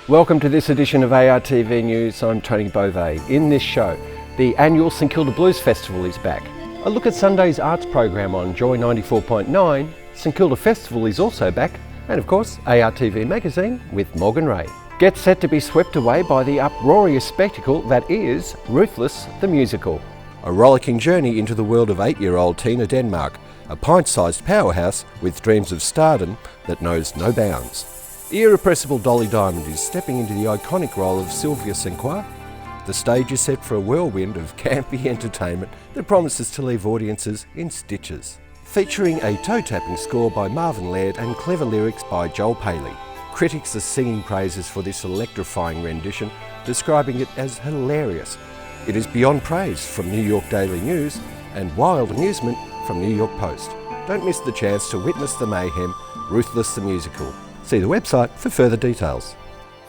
Welcome to this edition of ARTV News. I'm Tony Beauvais. In this show, the annual St Kilda Blues Festival is back. A look at Sunday's arts program on Joy 94.9. St Kilda Festival is also back. And of course, ARTV Magazine with Morgan Ray. Get set to be swept away by the uproarious spectacle that is Ruthless the Musical. A rollicking journey into the world of 8-year-old Tina Denmark, a pint-sized powerhouse with dreams of stardom that knows no bounds. The irrepressible Dolly Diamond is stepping into the iconic role of Sylvia St Croix. The stage is set for a whirlwind of campy entertainment that promises to leave audiences in stitches. Featuring a toe-tapping score by Marvin Laird and clever lyrics by Joel Paley. Critics are singing praises for this electrifying rendition, describing it as hilarious. It is beyond praise from New York Daily News and wild amusement from New York Post. Don't miss the chance to witness the mayhem, Ruthless the Musical. See the website for further details.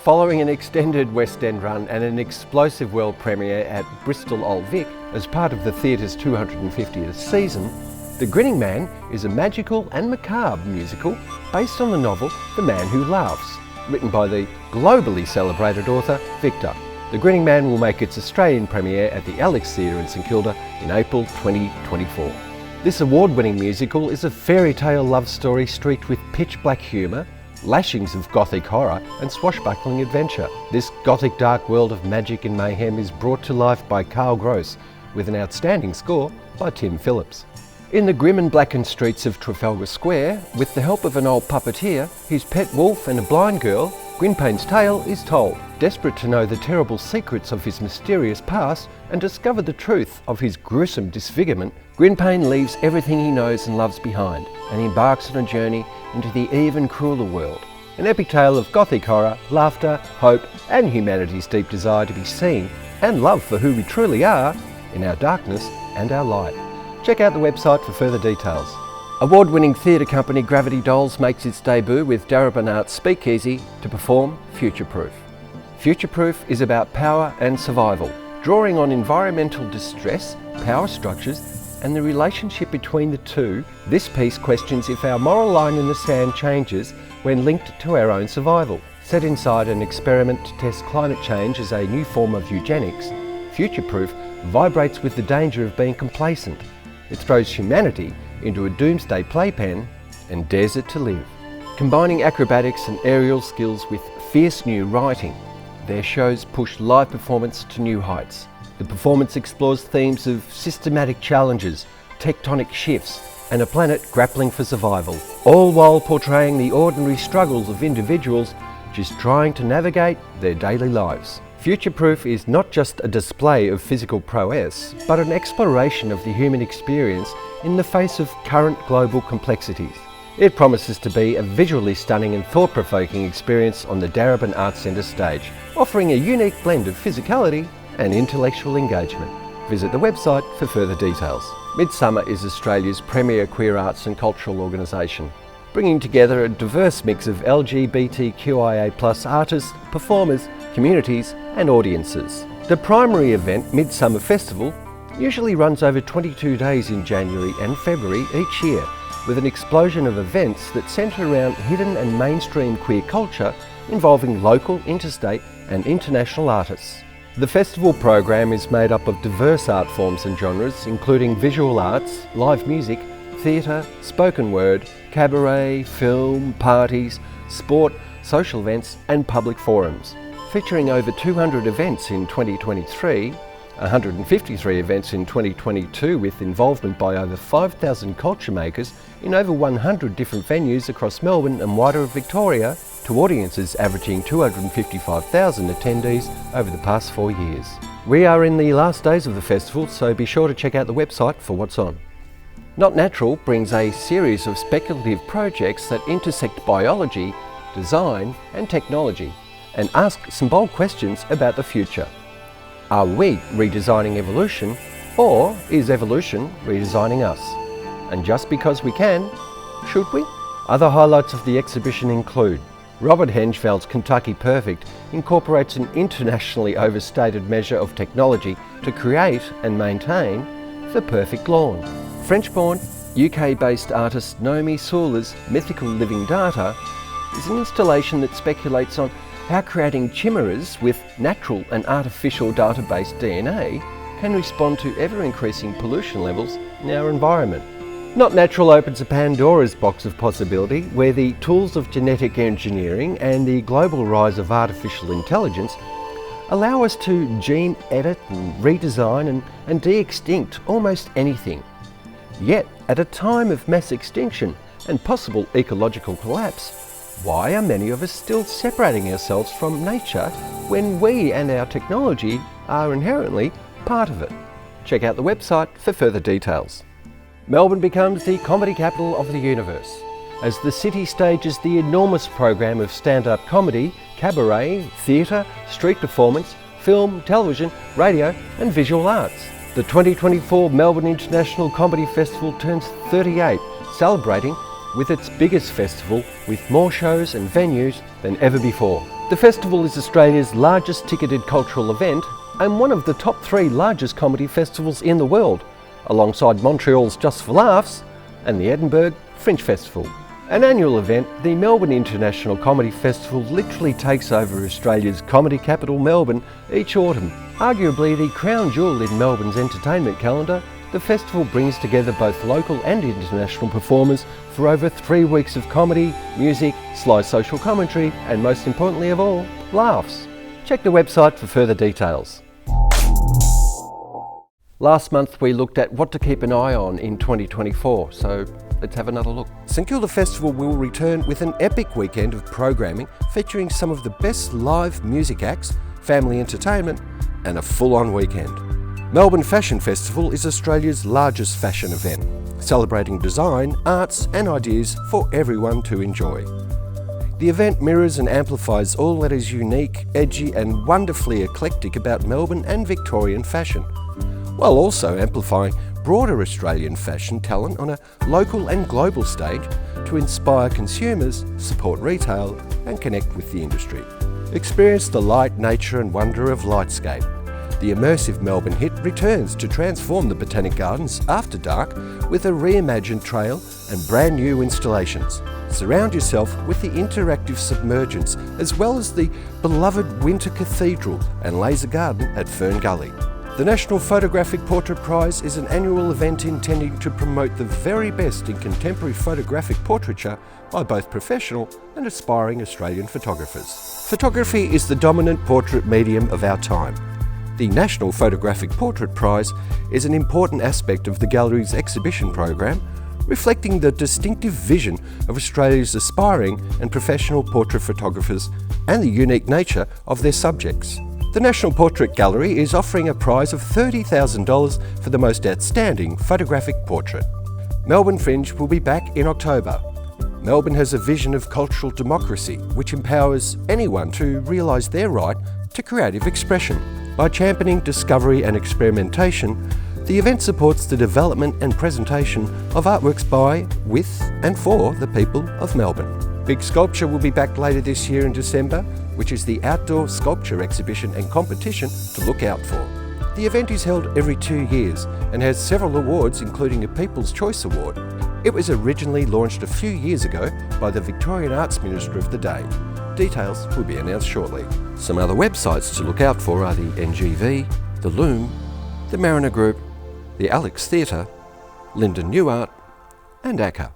Following an extended West End run and an explosive world premiere at Bristol Old Vic as part of the theatre's 250th season, The Grinning Man is a magical and macabre musical based on the novel The Man Who Laughs, written by the globally celebrated author Victor. The Grinning Man will make its Australian premiere at the Alex Theatre in St Kilda in April 2024. This award-winning musical is a fairy tale love story streaked with pitch black humour, lashings of gothic horror and swashbuckling adventure. This gothic dark world of magic and mayhem is brought to life by Carl Gross with an outstanding score by Tim Phillips. In the grim and blackened streets of Trafalgar Square, with the help of an old puppeteer, his pet wolf and a blind girl, Grinpain's tale is told. Desperate to know the terrible secrets of his mysterious past and discover the truth of his gruesome disfigurement, Grinpain leaves everything he knows and loves behind and embarks on a journey into the even crueler world. An epic tale of gothic horror, laughter, hope and humanity's deep desire to be seen and love for who we truly are in our darkness and our light. Check out the website for further details. Award-winning theatre company Gravity Dolls makes its debut with Darabin Arts Speakeasy to perform Future Proof. Future Proof is about power and survival, drawing on environmental distress, power structures and the relationship between the two. This piece questions if our moral line in the sand changes when linked to our own survival. Set inside an experiment to test climate change as a new form of eugenics, Future Proof vibrates with the danger of being complacent. It throws humanity into a doomsday playpen and dares it to live. Combining acrobatics and aerial skills with fierce new writing, their shows push live performance to new heights. The performance explores themes of systematic challenges, tectonic shifts, and a planet grappling for survival, all while portraying the ordinary struggles of individuals just trying to navigate their daily lives. Future Proof is not just a display of physical prowess, but an exploration of the human experience in the face of current global complexities. It promises to be a visually stunning and thought-provoking experience on the Darabin Arts Centre stage, offering a unique blend of physicality and intellectual engagement. Visit the website for further details. Midsummer is Australia's premier queer arts and cultural organisation, bringing together a diverse mix of LGBTQIA+ artists, performers, communities and audiences. The primary event, Midsummer Festival, usually runs over 22 days in January and February each year, with an explosion of events that centre around hidden and mainstream queer culture involving local, interstate and international artists. The festival program is made up of diverse art forms and genres, including visual arts, live music, theatre, spoken word, cabaret, film, parties, sport, social events and public forums. Featuring over 200 events in 2023, 153 events in 2022 with involvement by over 5,000 culture makers in over 100 different venues across Melbourne and wider Victoria, to audiences averaging 255,000 attendees over the past 4 years. We are in the last days of the festival, so be sure to check out the website for what's on. Not Natural brings a series of speculative projects that intersect biology, design and technology and ask some bold questions about the future. Are we redesigning evolution, or is evolution redesigning us? And just because we can, should we? Other highlights of the exhibition include Robert Hengefeld's Kentucky Perfect incorporates an internationally overstated measure of technology to create and maintain the perfect lawn. French-born, UK-based artist Naomi Sula's Mythical Living Data is an installation that speculates on how creating chimeras with natural and artificial data-based DNA can respond to ever-increasing pollution levels in our environment. Not Natural opens a Pandora's box of possibility where the tools of genetic engineering and the global rise of artificial intelligence allow us to gene edit and redesign and de-extinct almost anything. Yet, at a time of mass extinction and possible ecological collapse, why are many of us still separating ourselves from nature when we and our technology are inherently part of it? Check out the website for further details. Melbourne becomes the comedy capital of the universe as the city stages the enormous program of stand-up comedy, cabaret, theatre, street performance, film, television, radio and visual arts. The 2024 Melbourne International Comedy Festival turns 38, celebrating with its biggest festival with more shows and venues than ever before. The festival is Australia's largest ticketed cultural event and one of the top 3 largest comedy festivals in the world, alongside Montreal's Just for Laughs and the Edinburgh Fringe Festival. An annual event, the Melbourne International Comedy Festival literally takes over Australia's comedy capital Melbourne each autumn. Arguably the crown jewel in Melbourne's entertainment calendar, the festival brings together both local and international performers for over 3 weeks of comedy, music, sly social commentary and most importantly of all, laughs. Check the website for further details. Last month we looked at what to keep an eye on in 2024, so let's have another look. St Kilda Festival will return with an epic weekend of programming featuring some of the best live music acts, family entertainment and a full-on weekend. Melbourne Fashion Festival is Australia's largest fashion event, celebrating design, arts and ideas for everyone to enjoy. The event mirrors and amplifies all that is unique, edgy and wonderfully eclectic about Melbourne and Victorian fashion, while also amplifying broader Australian fashion talent on a local and global stage to inspire consumers, support retail and connect with the industry. Experience the light, nature and wonder of Lightscape. The immersive Melbourne hit returns to transform the Botanic Gardens after dark with a reimagined trail and brand new installations. Surround yourself with the interactive Submergence as well as the beloved Winter Cathedral and Laser Garden at Fern Gully. The National Photographic Portrait Prize is an annual event intending to promote the very best in contemporary photographic portraiture by both professional and aspiring Australian photographers. Photography is the dominant portrait medium of our time. The National Photographic Portrait Prize is an important aspect of the gallery's exhibition program, reflecting the distinctive vision of Australia's aspiring and professional portrait photographers and the unique nature of their subjects. The National Portrait Gallery is offering a prize of $30,000 for the most outstanding photographic portrait. Melbourne Fringe will be back in October. Melbourne has a vision of cultural democracy which empowers anyone to realise their right to creative expression. By championing discovery and experimentation, the event supports the development and presentation of artworks by, with and for the people of Melbourne. Big Sculpture will be back later this year in December, which is the outdoor sculpture exhibition and competition to look out for. The event is held every 2 years and has several awards including a People's Choice Award. It was originally launched a few years ago by the Victorian Arts Minister of the day. Details will be announced shortly. Some other websites to look out for are the NGV, the Loom, the Mariner Group, the Alex Theatre, Linden New Art and ACCA.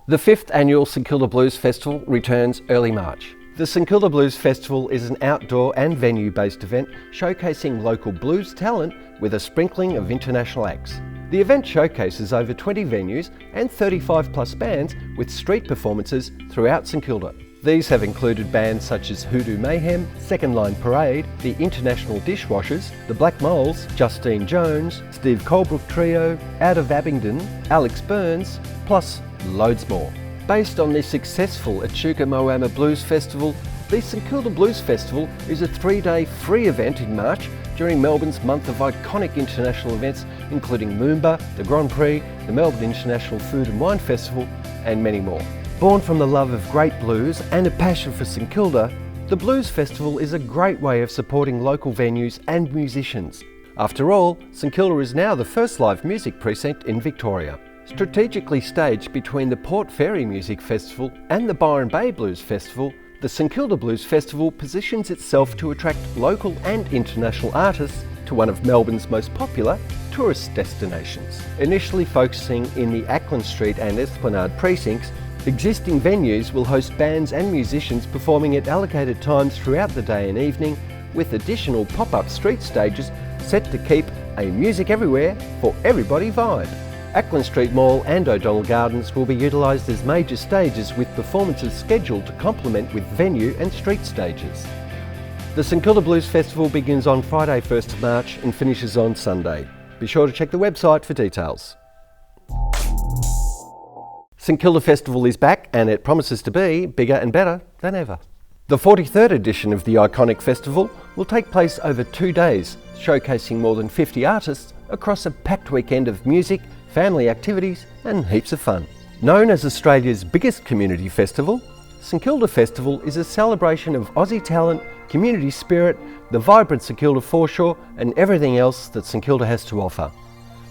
The 5th annual St Kilda Blues Festival returns early March. The St Kilda Blues Festival is an outdoor and venue-based event showcasing local blues talent with a sprinkling of international acts. The event showcases over 20 venues and 35 plus bands with street performances throughout St Kilda. These have included bands such as Hoodoo Mayhem, Second Line Parade, the International Dishwashers, the Black Moles, Justine Jones, Steve Colebrook Trio, Out of Abingdon, Alex Burns, plus loads more. Based on the successful Echuca Moama Blues Festival, the St Kilda Blues Festival is a 3-day free event in March during Melbourne's month of iconic international events including Moomba, the Grand Prix, the Melbourne International Food and Wine Festival and many more. Born from the love of great blues and a passion for St Kilda, the Blues Festival is a great way of supporting local venues and musicians. After all, St Kilda is now the first live music precinct in Victoria. Strategically staged between the Port Fairy Music Festival and the Byron Bay Blues Festival, the St Kilda Blues Festival positions itself to attract local and international artists to one of Melbourne's most popular tourist destinations. Initially focusing in the Acland Street and Esplanade precincts, existing venues will host bands and musicians performing at allocated times throughout the day and evening, with additional pop-up street stages set to keep a music everywhere for everybody vibe. Acland Street Mall and O'Donnell Gardens will be utilised as major stages, with performances scheduled to complement with venue and street stages. The St Kilda Blues Festival begins on Friday 1st of March and finishes on Sunday. Be sure to check the website for details. St Kilda Festival is back and it promises to be bigger and better than ever. The 43rd edition of the iconic festival will take place over 2 days, showcasing more than 50 artists across a packed weekend of music, family activities and heaps of fun. Known as Australia's biggest community festival, St Kilda Festival is a celebration of Aussie talent, community spirit, the vibrant St Kilda foreshore and everything else that St Kilda has to offer.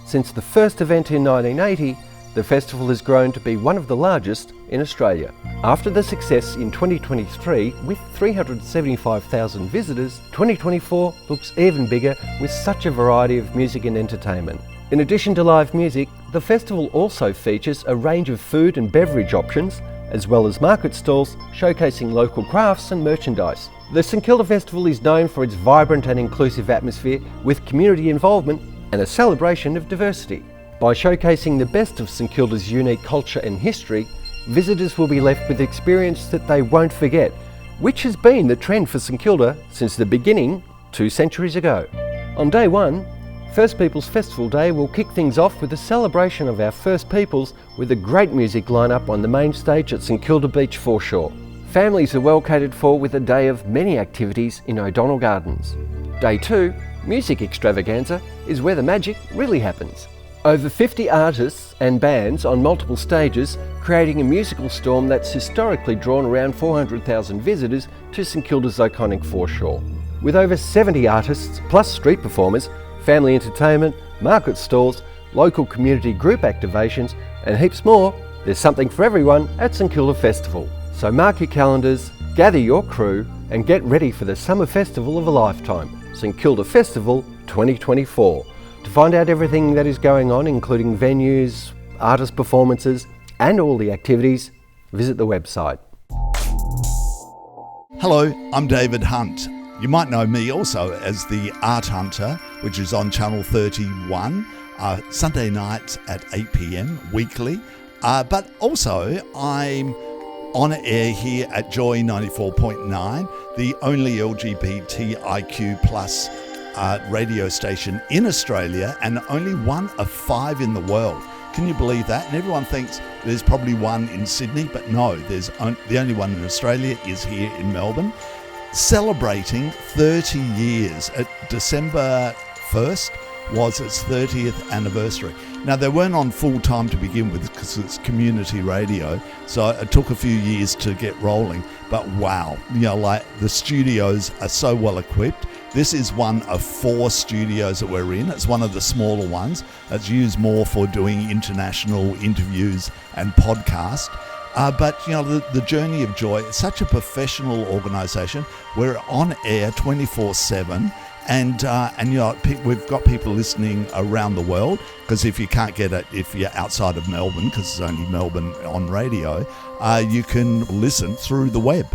Since the first event in 1980, the festival has grown to be one of the largest in Australia. After the success in 2023 with 375,000 visitors, 2024 looks even bigger with such a variety of music and entertainment. In addition to live music, the festival also features a range of food and beverage options, as well as market stalls showcasing local crafts and merchandise. The St Kilda Festival is known for its vibrant and inclusive atmosphere with community involvement and a celebration of diversity. By showcasing the best of St Kilda's unique culture and history, visitors will be left with an experience that they won't forget, which has been the trend for St Kilda since the beginning 2 centuries ago. On day 1, First Peoples Festival Day will kick things off with a celebration of our First Peoples with a great music lineup on the main stage at St Kilda Beach foreshore. Families are well catered for with a day of many activities in O'Donnell Gardens. Day 2, Music Extravaganza, is where the magic really happens. Over 50 artists and bands on multiple stages, creating a musical storm that's historically drawn around 400,000 visitors to St Kilda's iconic foreshore. With over 70 artists plus street performers, family entertainment, market stalls, local community group activations and heaps more, there's something for everyone at St Kilda Festival. So mark your calendars, gather your crew and get ready for the summer festival of a lifetime, St Kilda Festival 2024. To find out everything that is going on, including venues, artist performances and all the activities, visit the website. Hello, I'm David Hunt. You might know me also as the Art Hunter, which is on Channel 31, Sunday nights at 8 p.m. weekly. But also I'm on air here at Joy 94.9, the only LGBTIQ plus radio station in Australia and only one of 5 in the world. Can you believe that? And everyone thinks there's probably one in Sydney, but no, the only one in Australia is here in Melbourne. Celebrating 30 years. At December 1st was its 30th anniversary. Now, they weren't on full time to begin with because it's community radio, so it took a few years to get rolling. But wow, like the studios are so well equipped. This is one of 4 studios that we're in. It's one of the smaller ones. It's used more for doing international interviews and podcasts. But the Journey of Joy is such a professional organisation. We're on air 24/7, and we've got people listening around the world. Because if you can't get it, if you're outside of Melbourne, because it's only Melbourne on radio, you can listen through the web.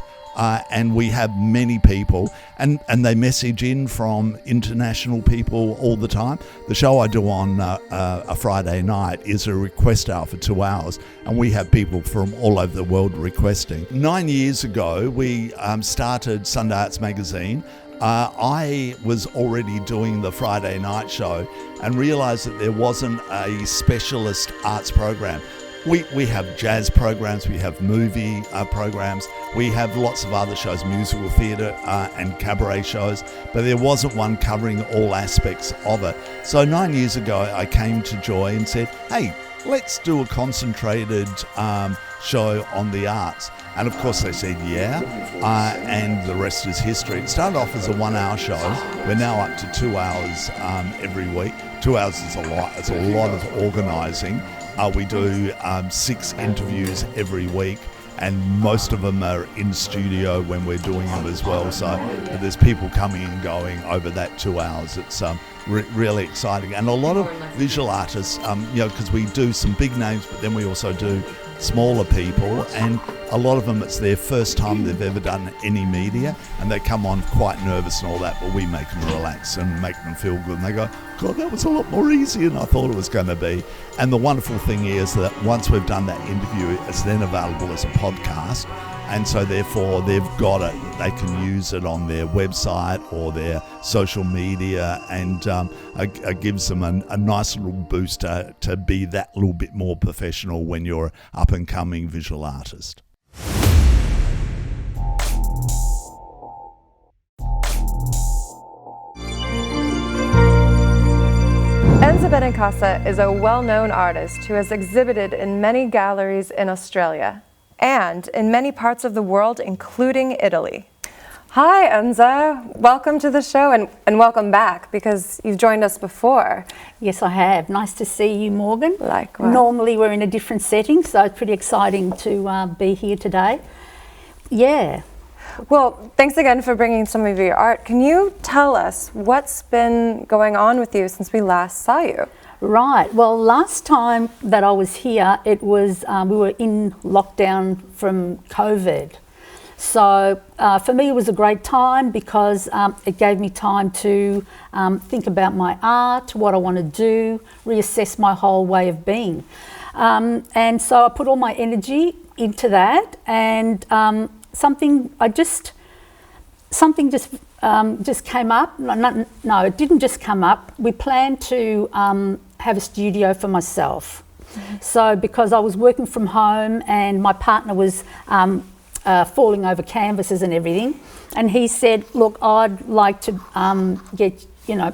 And we have many people, and they message in from international people all the time. The show I do on a Friday night is a request hour for 2 hours, and we have people from all over the world requesting. 9 years ago, we started Sunday Arts Magazine. I was already doing the Friday night show and realised that there wasn't a specialist arts program. We have jazz programs, we have movie programs, we have lots of other shows, musical theatre and cabaret shows, but there wasn't one covering all aspects of it. So 9 years ago, I came to Joy and said, hey, let's do a concentrated show on the arts. And of course they said, yeah, and the rest is history. It started off as a 1 hour show. We're now up to 2 hours every week. 2 hours is a lot. It's a lot of organising. We do 6 interviews every week, and most of them are in studio when we're doing them as well. So there's people coming and going over that 2 hours. It's really exciting, and a lot of visual artists, because we do some big names, but then we also do smaller people, and a lot of them it's their first time they've ever done any media, and they come on quite nervous and all that, but we make them relax and make them feel good, and they go, God, that was a lot more easy than I thought it was going to be. And the wonderful thing is that once we've done that interview, it's then available as a podcast, and so therefore they've got it, they can use it on their website or their social media, and it gives them a nice little boost to be that little bit more professional when you're up and coming visual artist. Enza Benecasa is a well-known artist who has exhibited in many galleries in Australia and in many parts of the world, including Italy. Hi, Enza. Welcome to the show, and welcome back, because you've joined us before. Yes, I have. Nice to see you, Morgan. Likewise. Normally we're in a different setting, so it's pretty exciting to be here today. Yeah. Well, thanks again for bringing some of your art. Can you tell us what's been going on with you since we last saw you? Right. Well, last time that I was here, it was we were in lockdown from COVID. So for me, it was a great time because it gave me time to think about my art, what I want to do, reassess my whole way of being. And so I put all my energy into that, and something just came up. No, it didn't just come up. We planned to have a studio for myself. Mm-hmm. So because I was working from home and my partner was falling over canvases and everything, and he said, look, I'd like to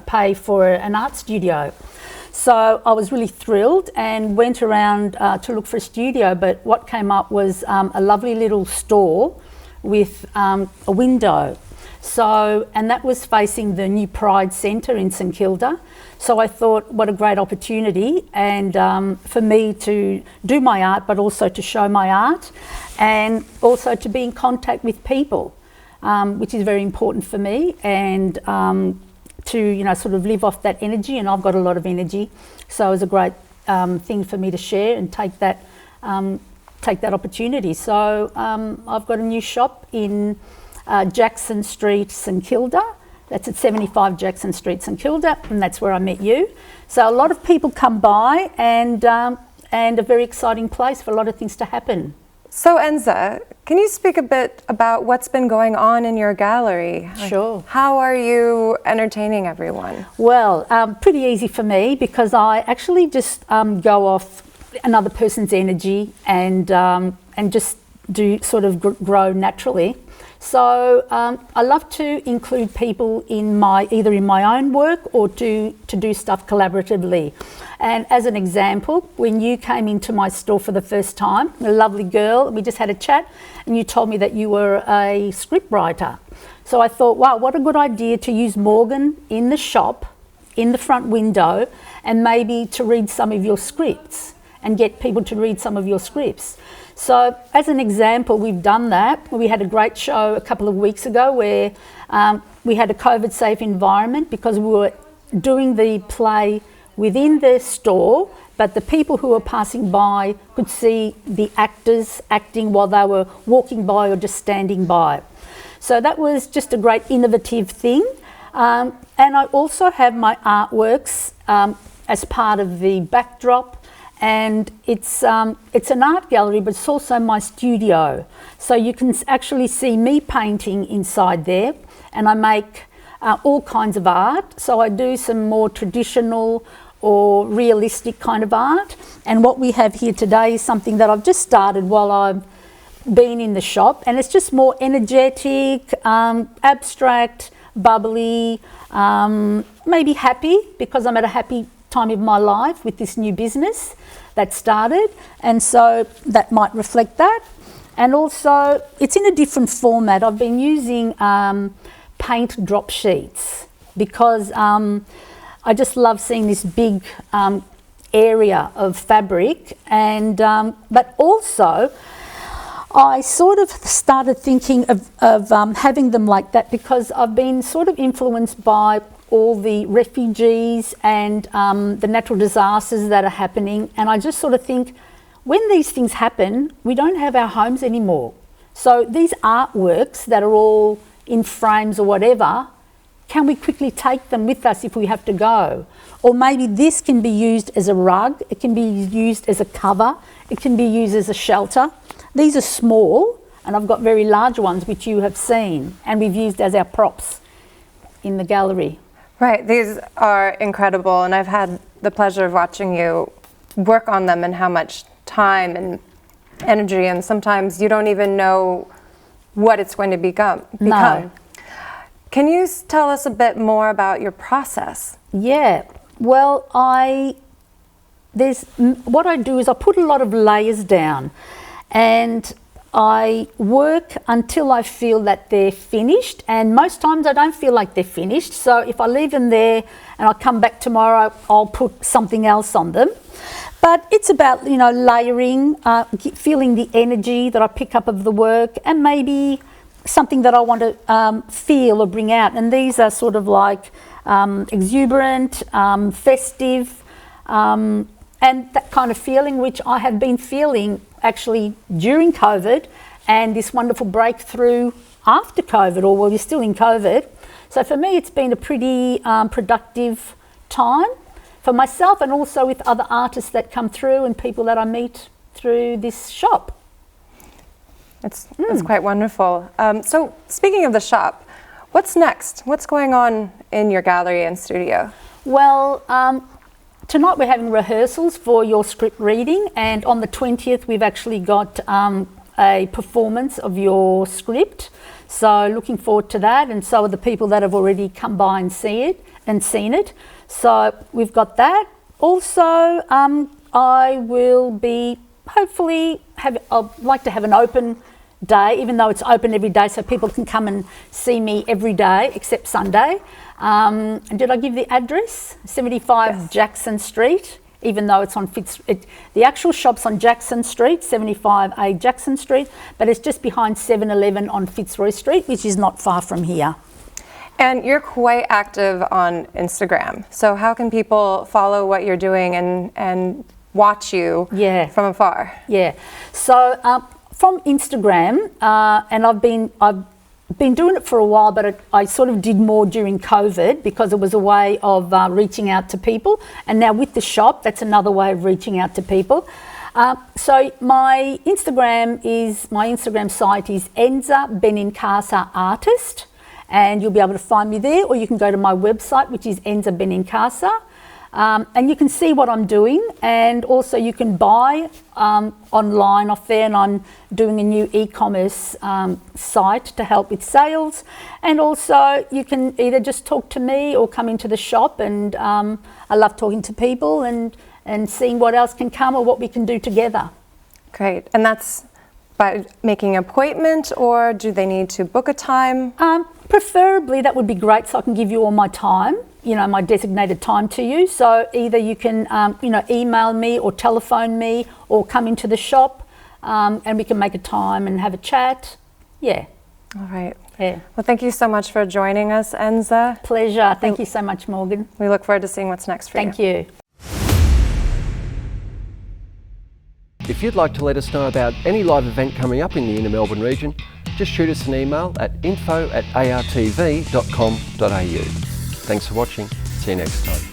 pay for an art studio. So I was really thrilled and went around to look for a studio, but what came up was a lovely little store with a window. So, and that was facing the new Pride Centre in St Kilda. So I thought, what a great opportunity, and for me to do my art, but also to show my art, and also to be in contact with people, which is very important for me, and to sort of live off that energy. And I've got a lot of energy, so it was a great thing for me to share and take that opportunity. So I've got a new shop in Jackson Street, St Kilda. That's at 75 Jackson Street, St Kilda, and that's where I met you. So a lot of people come by, and a very exciting place for a lot of things to happen. So Enza, can you speak a bit about what's been going on in your gallery? Sure. How are you entertaining everyone? Well, pretty easy for me, because I actually just go off another person's energy and just do sort of grow naturally. So I love to include people in either in my own work or to do stuff collaboratively. And as an example, when you came into my store for the first time, a lovely girl, we just had a chat, and you told me that you were a script writer. So I thought, wow, what a good idea to use Morgan in the shop, in the front window, and maybe to read some of your scripts and get people to read some of your scripts. So as an example, we've done that. We had a great show a couple of weeks ago where we had a COVID-safe environment because we were doing the play within the store, but the people who were passing by could see the actors acting while they were walking by or just standing by. So that was just a great innovative thing. And I also have my artworks as part of the backdrop. And it's an art gallery, but it's also my studio. So you can actually see me painting inside there, and I make all kinds of art. So I do some more traditional or realistic kind of art. And what we have here today is something that I've just started while I've been in the shop, and it's just more energetic, abstract, bubbly, maybe happy, because I'm at a happy time of my life with this new business that started, and so that might reflect that. And also it's in a different format. I've been using paint drop sheets because I just love seeing this big area of fabric, and but also I sort of started thinking of having them like that because I've been sort of influenced by all the refugees and the natural disasters that are happening, and I just sort of think when these things happen, we don't have our homes anymore. So these artworks that are all in frames or whatever, can we quickly take them with us if we have to go? Or maybe this can be used as a rug, it can be used as a cover, it can be used as a shelter. These are small, and I've got very large ones which you have seen and we've used as our props in the gallery. Right, these are incredible, and I've had the pleasure of watching you work on them and how much time and energy, and sometimes you don't even know what it's going to become. No. Can you tell us a bit more about your process? Yeah, well, what I do is I put a lot of layers down, and I work until I feel that they're finished, and most times I don't feel like they're finished, so if I leave them there and I come back tomorrow, I'll put something else on them. But it's about, you know, layering, feeling the energy that I pick up of the work, and maybe something that I want to feel or bring out. And these are sort of like exuberant, festive, and that kind of feeling which I have been feeling actually during COVID and this wonderful breakthrough after COVID, or well, we're still in COVID. So for me, it's been a pretty productive time for myself, and also with other artists that come through and people that I meet through this shop. It's quite wonderful. So speaking of the shop, what's next? What's going on in your gallery and studio? Well, tonight we're having rehearsals for your script reading, and on the 20th we've actually got a performance of your script. So looking forward to that, and so are the people that have already come by and seen it. So we've got that. Also, I will be hopefully I'd like to have an open day, even though it's open every day, so people can come and see me every day except Sunday. And did I give the address? 75 yes. Jackson Street, even though it's on the actual shop's on Jackson Street, 75A Jackson Street, but it's just behind 7-Eleven on Fitzroy Street, which is not far from here. And you're quite active on Instagram. So how can people follow what you're doing and watch you from afar? Yeah. So from Instagram, and I've been doing it for a while, but I sort of did more during COVID because it was a way of reaching out to people. And now with the shop, that's another way of reaching out to people. So my Instagram site is Enza Benecasa Artist, and you'll be able to find me there, or you can go to my website, which is Enza Benecasa. And you can see what I'm doing, and also you can buy online off there, and I'm doing a new e-commerce site to help with sales. And also you can either just talk to me or come into the shop, and I love talking to people and seeing what else can come or what we can do together. Great. And that's by making an appointment, or do they need to book a time? Preferably that would be great, so I can give you all my time, you know, my designated time to you. So either you can, email me or telephone me or come into the shop, and we can make a time and have a chat. Yeah. All right. Yeah. Well, thank you so much for joining us, Enza. Pleasure. Thank you so much, Morgan. We look forward to seeing what's next for you. Thank you. If you'd like to let us know about any live event coming up in the inner Melbourne region, just shoot us an email at info@artv.com.au. Thanks for watching. See you next time.